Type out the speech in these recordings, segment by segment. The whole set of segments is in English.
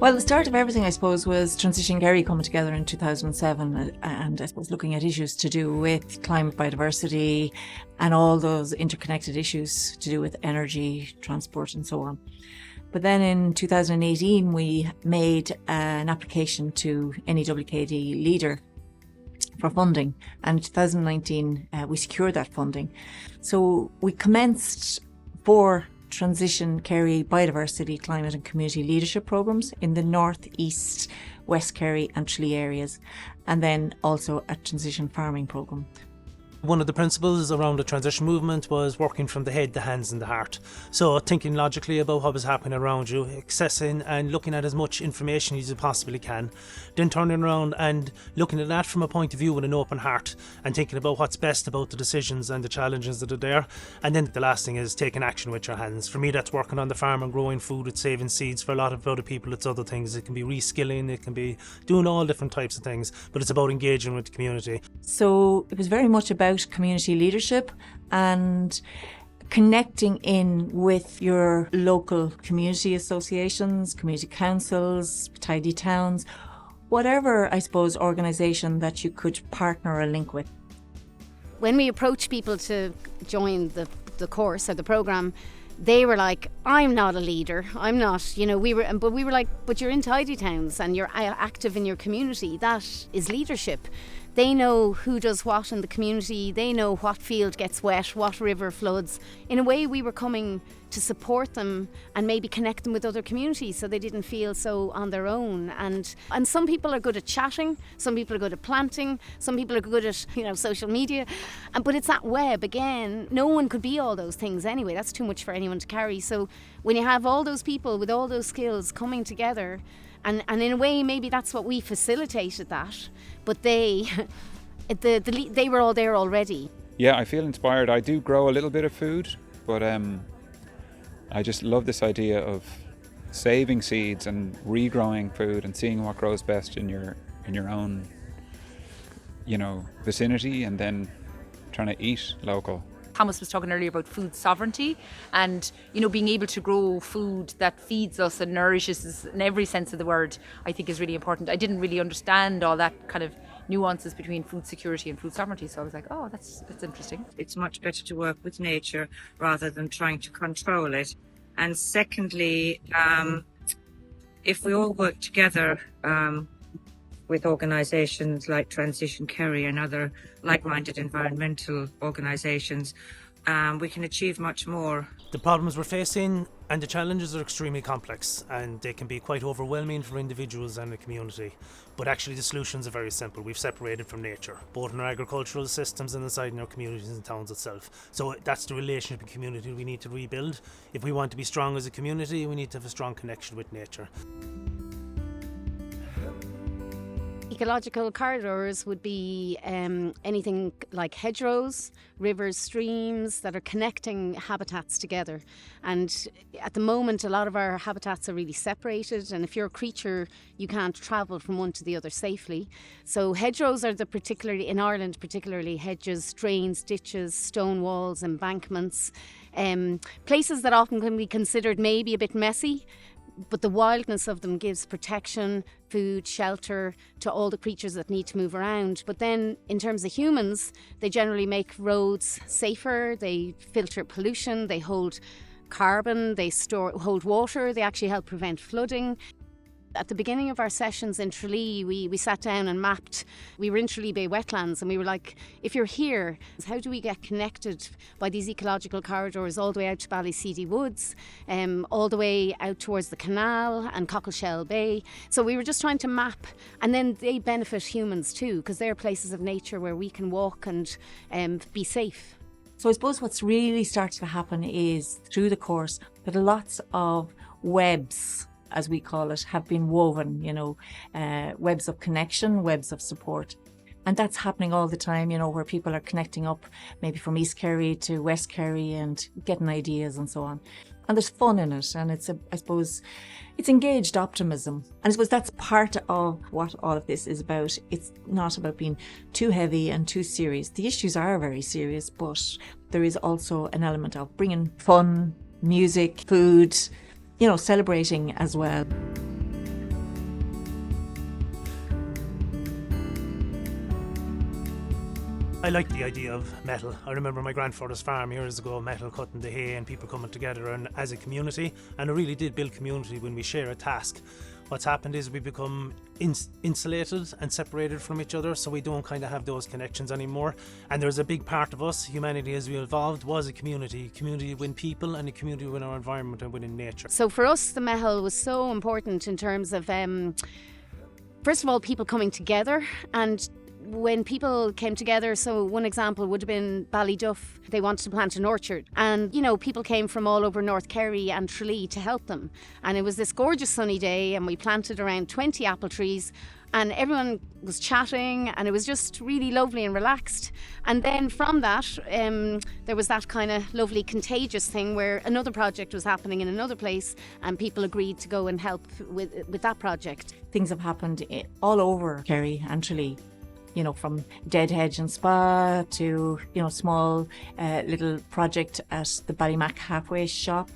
Well, the start of everything, I suppose, was Transition Kerry coming together in 2007 and I suppose looking at issues to do with climate, biodiversity and all those interconnected issues to do with energy, transport and so on. But then in 2018, we made an application to NEWKD Leader for funding. And in 2019, we secured that funding. So we commenced 4 Transition Kerry Biodiversity, Climate and Community Leadership Programmes in the North, East, West Kerry and Tralee areas, and then also a Transition Farming Programme. One of the principles around the transition movement was working from the head, the hands and the heart. So thinking logically about what was happening around you, accessing and looking at as much information as you possibly can, then turning around and looking at that from a point of view with an open heart and thinking about what's best about the decisions and the challenges that are there. And then the last thing is taking action with your hands. For me, that's working on the farm and growing food, it's saving seeds. For a lot of other people, it's other things. It can be reskilling, it can be doing all different types of things, but it's about engaging with the community. So it was very much about community leadership and connecting in with your local community associations, community councils, tidy towns, whatever, I suppose, organisation that you could partner or link with. When we approached people to join the course or the programme, they were like, I'm not a leader, I'm not, we were like, but you're in tidy towns and you're active in your community, that is leadership. They know who does what in the community, they know what field gets wet, what river floods. In a way, we were coming to support them and maybe connect them with other communities so they didn't feel so on their own. And some people are good at chatting, some people are good at planting, some people are good at social media. But it's that web, again, no one could be all those things anyway, that's too much for anyone to carry. So when you have all those people with all those skills coming together, and in a way, maybe that's what we facilitated that. But they were all there already. Yeah, I feel inspired. I do grow a little bit of food, but I just love this idea of saving seeds and regrowing food and seeing what grows best in your own, vicinity, and then trying to eat local. Thomas was talking earlier about food sovereignty and, being able to grow food that feeds us and nourishes us in every sense of the word, I think is really important. I didn't really understand all that kind of nuances between food security and food sovereignty. So I was like, oh, that's interesting. It's much better to work with nature rather than trying to control it. And secondly, if we all work together with organisations like Transition Kerry and other like-minded environmental organisations, we can achieve much more. The problems we're facing and the challenges are extremely complex and they can be quite overwhelming for individuals and the community. But actually the solutions are very simple. We've separated from nature, both in our agricultural systems and inside in our communities and towns itself. So that's the relationship and community we need to rebuild. If we want to be strong as a community, we need to have a strong connection with nature. Ecological corridors would be anything like hedgerows, rivers, streams that are connecting habitats together. And at the moment, a lot of our habitats are really separated, and if you're a creature, you can't travel from one to the other safely. So hedgerows are in Ireland particularly, hedges, drains, ditches, stone walls, embankments, places that often can be considered maybe a bit messy, but the wildness of them gives protection, food, shelter to all the creatures that need to move around. But then in terms of humans, they generally make roads safer, they filter pollution, they hold carbon, they hold water, they actually help prevent flooding. At the beginning of our sessions in Tralee, we sat down and mapped. We were in Tralee Bay wetlands and we were like, if you're here, how do we get connected by these ecological corridors all the way out to Ballyseedy Woods, all the way out towards the canal and Cockleshell Bay. So we were just trying to map, and then they benefit humans too, because they're places of nature where we can walk and be safe. So I suppose what's really started to happen is through the course that lots of webs, as we call it, have been woven, webs of connection, webs of support. And that's happening all the time, where people are connecting up maybe from East Kerry to West Kerry and getting ideas and so on. And there's fun in it, and it's engaged optimism. And I suppose that's part of what all of this is about. It's not about being too heavy and too serious. The issues are very serious, but there is also an element of bringing fun, music, food, celebrating as well. like the idea of metal. I remember my grandfather's farm years ago, metal cutting the hay and people coming together and as a community, and it really did build community when we share a task. What's happened is we become insulated and separated from each other, so we don't kind of have those connections anymore. And there's a big part of us, humanity as we evolved, was a community with people and a community with our environment and within nature. So for us, the mehel was so important in terms of, first of all, people coming together. And when people came together, so one example would have been Ballyduff. They wanted to plant an orchard, and people came from all over North Kerry and Tralee to help them. And it was this gorgeous sunny day, and we planted around 20 apple trees, and everyone was chatting, and it was just really lovely and relaxed. And then from that, there was that kind of lovely contagious thing where another project was happening in another place, and people agreed to go and help with that project. Things have happened all over Kerry and Tralee. From Dead Hedge and Spa to, small little project at the Ballymac halfway shop.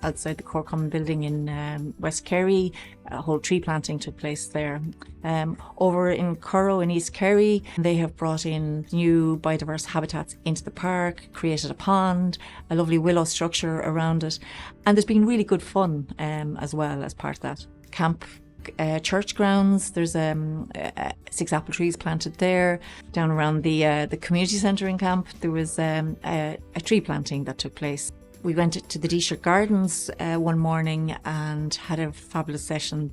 Outside the Core Common building in West Kerry, a whole tree planting took place there. Over in Currow in East Kerry, they have brought in new biodiverse habitats into the park, created a pond, a lovely willow structure around it, and there's been really good fun as well as part of that. Camp church grounds, there's 6 apple trees planted there. Down around the community centre in Camp, there was a tree planting that took place. We went to the D-Shirt Gardens one morning and had a fabulous session.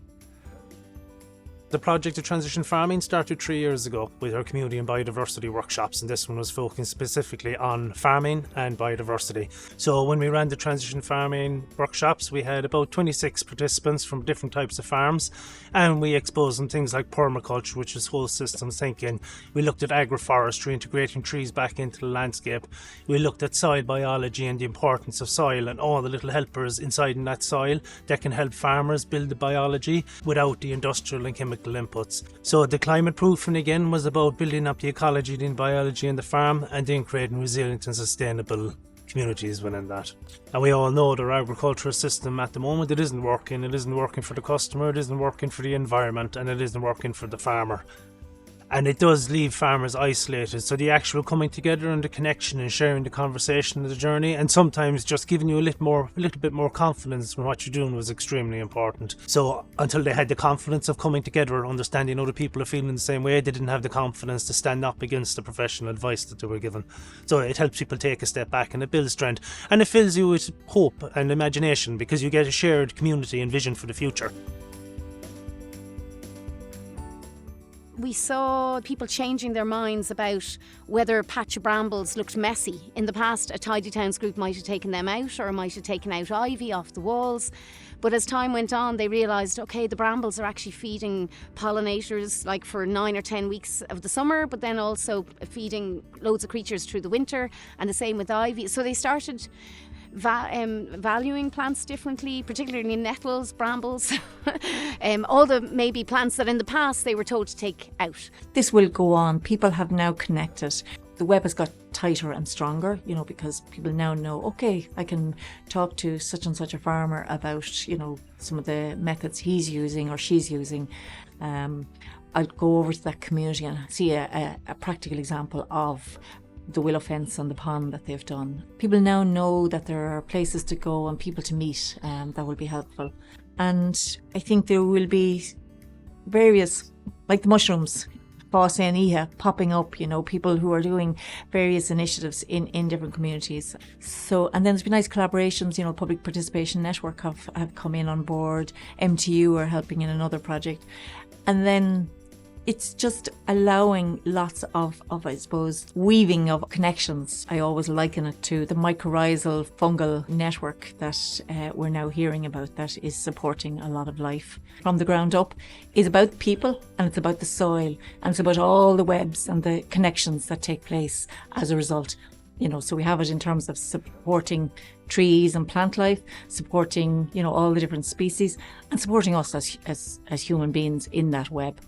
The project of transition farming started 3 years ago with our community and biodiversity workshops, and this one was focused specifically on farming and biodiversity. So when we ran the transition farming workshops, we had about 26 participants from different types of farms, and we exposed them things like permaculture, which is whole systems thinking. We looked at agroforestry, integrating trees back into the landscape. We looked at soil biology and the importance of soil and all the little helpers inside in that soil that can help farmers build the biology without the industrial and chemical inputs. So the climate proofing again was about building up the ecology and biology in the farm, and then creating resilient and sustainable communities within that. And we all know that our agricultural system at the moment, it isn't working. It isn't working for the customer, it isn't working for the environment, and it isn't working for the farmer. And it does leave farmers isolated. So the actual coming together and the connection and sharing the conversation of the journey, and sometimes just giving you a little bit more confidence in what you're doing, was extremely important. So until they had the confidence of coming together, understanding other people are feeling the same way, they didn't have the confidence to stand up against the professional advice that they were given. So it helps people take a step back, and it builds strength, and it fills you with hope and imagination, because you get a shared community and vision for the future. We saw people changing their minds about whether a patch of brambles looked messy. In the past, a Tidy Towns group might have taken them out, or might have taken out ivy off the walls. But as time went on, they realised, okay, the brambles are actually feeding pollinators like for 9 or 10 weeks of the summer, but then also feeding loads of creatures through the winter, and the same with ivy. So they started valuing plants differently, particularly nettles, brambles, all the maybe plants that in the past they were told to take out. This will go on. People have now connected. The web has got tighter and stronger, because people now know, okay, I can talk to such and such a farmer about, some of the methods he's using or she's using. I'll go over to that community and see a practical example of the willow fence on the pond that they've done. People now know that there are places to go and people to meet that will be helpful. And I think there will be various, like the mushrooms, Fás Iha, popping up, people who are doing various initiatives in different communities. So, and then there's been nice collaborations, Public Participation Network have come in on board, MTU are helping in another project. And then it's just allowing lots of, I suppose, weaving of connections. I always liken it to the mycorrhizal fungal network that we're now hearing about, that is supporting a lot of life from the ground up. It's about people, and it's about the soil, and it's about all the webs and the connections that take place as a result. So we have it in terms of supporting trees and plant life, supporting, all the different species, and supporting us as human beings in that web.